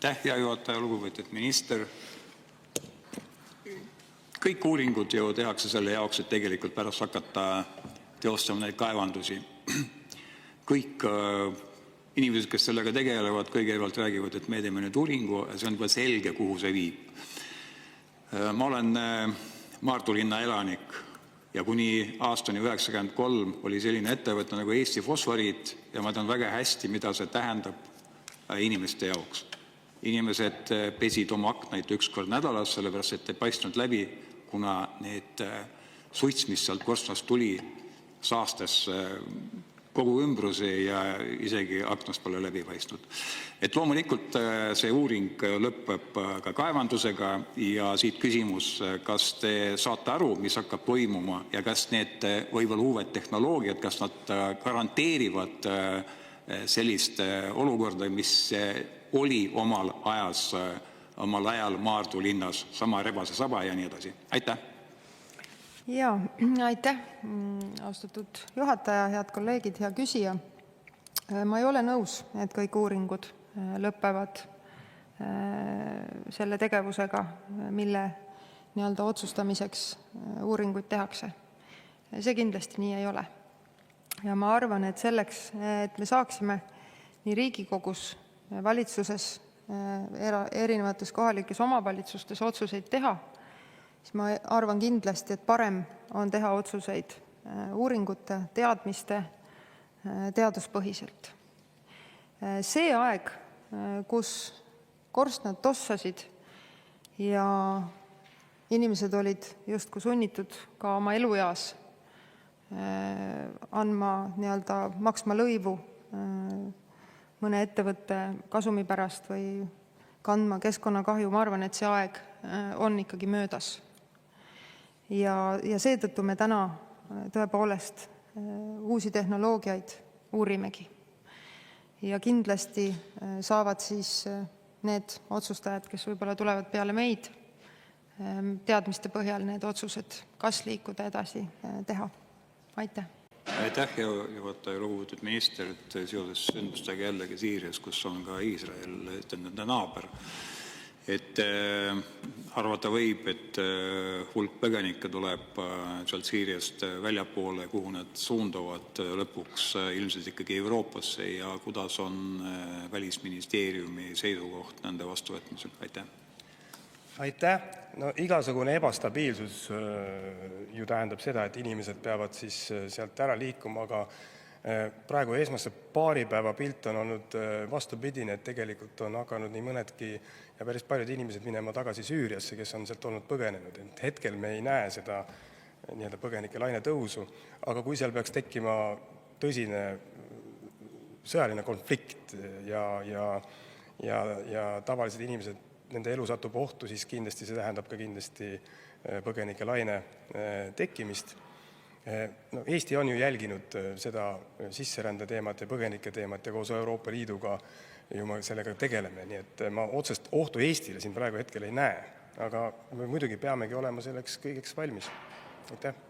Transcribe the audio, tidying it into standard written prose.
Aitäh, hea juhataja, lugupeetud minister. Kõik uuringud ju tehakse selle jaoks, et tegelikult pärast hakata teostama neid kaevandusi. Kõik inimesed, kes sellega tegelevad, kõigepealt räägivad, et me teeme nüüd uuringu ja see on juba selge, kuhu see viib. Ma olen Maardu linna elanik ja kuni aastani 1993 oli selline ettevõte nagu Eesti Fosforiit ja ma tean väga hästi, mida see tähendab inimeste jaoks. Inimesed pesid oma aknaid üks kord nädalas, sellepärast et ei paistnud läbi, kuna need suits, mis sealt korstnast tuli, saastas kogu ümbruse ja isegi aknast pole läbi paistnud. Et loomulikult see uuring lõpeb ka kaevandusega ja siit küsimus, kas te saate aru, mis hakkab toimuma ja kas need võib-olla uued tehnoloogiad, kas nad garanteerivad sellist olukorda, mis oli omal ajal Maardu linnas, sama rebase saba ja nii edasi. Aitäh! Ja, aitäh, austatud juhataja, head kolleegid, hea küsija. Ma ei ole nõus, et kõik uuringud lõpevad selle tegevusega, mille nii-öelda otsustamiseks uuringuid tehakse. See kindlasti nii ei ole. Ja ma arvan, et selleks, et me saaksime nii Riigikogus, valitsuses, erinevates kohalikes omavalitsustes otsuseid teha, siis ma arvan kindlasti, et parem on teha otsuseid uuringute, teadmiste, teaduspõhiselt. See aeg, kus korstnad tossasid ja inimesed olid justkui sunnitud ka oma elueas maksma lõivu mõne ettevõtte kasumi pärast või kandma keskkonnakahju, ma arvan, et see aeg on ikkagi möödas. Ja seetõttu me täna tõepoolest uusi tehnoloogiaid uurimegi. Ja kindlasti saavad siis need otsustajad, kes võib-olla tulevad peale meid, teadmiste põhjal need otsused, kas liikuda edasi teha. Aitäh! Aitäh, hea juhataja, lugupeetud minister, et seoses sündmustega jällegi Siirias, kus on ka Iisrael, nende naaber. Et arvata võib, et hulk põgenikke tuleb sealt Siiriast väljapoole, kuhu nad suunduvad lõpuks ilmselt ikkagi Euroopasse ja kuidas on Välisministeeriumi seisukoht nende vastuvõtmisel? Aitäh! Aitäh! No igasugune ebastabiilsus ju tähendab seda, et inimesed peavad siis sealt ära liikuma, aga praegu esmase paari päeva pilt on olnud vastupidine, et tegelikult on hakanud nii mõnedki ja päris paljud inimesed minema tagasi Süüriasse, kes on sealt olnud põgenenud. Et hetkel me ei näe seda põgenike laine tõusu, aga kui seal peaks tekkima tõsine sõjaline konflikt ja tavalised inimesed, nende elu satub ohtu, siis kindlasti see tähendab ka kindlasti põgenike laine tekkimist. No, Eesti on ju jälginud seda sisserände teemat ja põgenike teemat ja koos Euroopa Liiduga ju me sellega tegeleme, nii et ma otsest ohtu Eestile siin praegu hetkel ei näe, aga me muidugi peamegi olema selleks kõigeks valmis. Aitäh!